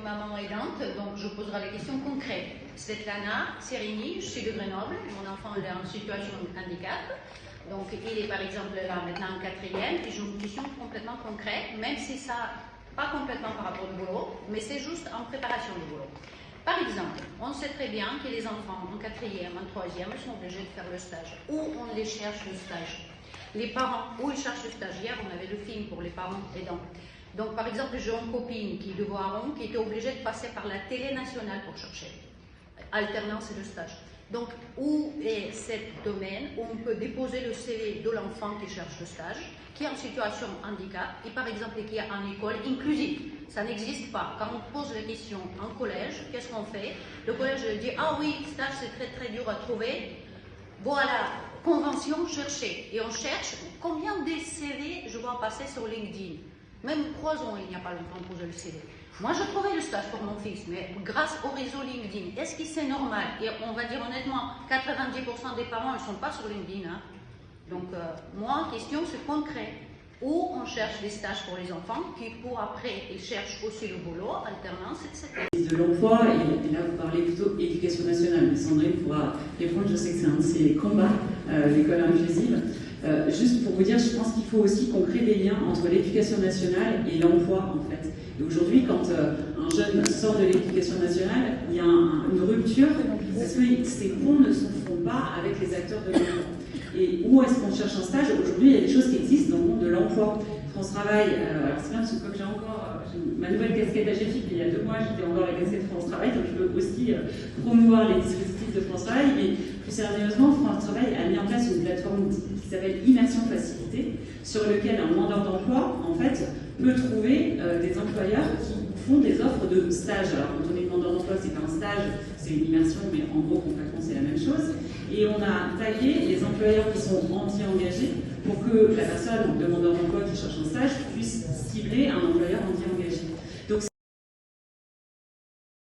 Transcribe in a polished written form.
maman aidante, donc je poserai les questions concrètes. Svetlana Serini, je suis de Grenoble, mon enfant est en situation de handicap. Donc il est par exemple là maintenant en 4e, et j'ai une question complètement concrète, même si ça, pas complètement par rapport au boulot, mais c'est juste en préparation du boulot. Par exemple, on sait très bien que les enfants en 4e, en 3e, ils sont obligés de faire le stage. Où on les cherche le stage? Les parents, où ils cherchent le stage? Hier, on avait le film pour les parents aidants. Donc par exemple, j'ai une copine qui est de Voiron, qui était obligée de passer par la télé nationale pour chercher alternance et le stage. Donc, où est ce domaine où on peut déposer le CV de l'enfant qui cherche le stage, qui est en situation de handicap, et par exemple qui est en école inclusive? Ça n'existe pas. Quand on pose la question en collège, qu'est-ce qu'on fait? Le collège dit, ah oui, stage c'est très très dur à trouver. Voilà, convention, chercher. Et on cherche combien de CV je vois passer sur LinkedIn. Même 3 ans, il n'y a pas longtemps, posé le CV. Moi, je trouvais le stage pour mon fils, mais grâce au réseau LinkedIn, est-ce que c'est normal? Et on va dire honnêtement, 90% des parents ne sont pas sur LinkedIn. Hein. Donc, moi, question, c'est concret. Où on cherche des stages pour les enfants, qui pour après, ils cherchent aussi le boulot, alternance, etc. De l'emploi, et là vous parlez plutôt éducation nationale, mais Sandrine pourra répondre, je sais que c'est un de ses combats, l'école inclusive. Juste pour vous dire, je pense qu'il faut aussi qu'on crée des liens entre l'éducation nationale et l'emploi en fait. Et aujourd'hui, quand un jeune sort de l'éducation nationale, il y a une rupture parce que ces ponts ne se font pas avec les acteurs de l'emploi. Et où est-ce qu'on cherche un stage? Aujourd'hui, il y a des choses qui existent dans le monde de l'emploi. France Travail, alors c'est bien parce que j'ai encore ma nouvelle casquette AGFIP, il y a 2 mois, j'étais encore la casquette France Travail, donc je veux aussi promouvoir les dispositifs de France Travail. Mais plus sérieusement, France Travail a mis en place une plateforme qui s'appelle Immersion Facilité, sur lequel un demandeur d'emploi, en fait, peut trouver des employeurs qui font des offres de stage. Alors, quand on est demandeur d'emploi, c'est pas un stage, c'est une immersion, mais en gros, concrètement, c'est la même chose. Et on a tagué les employeurs qui sont anti-engagés pour que la personne, demandeur d'emploi qui cherche un stage, puisse cibler un employeur anti-engagé.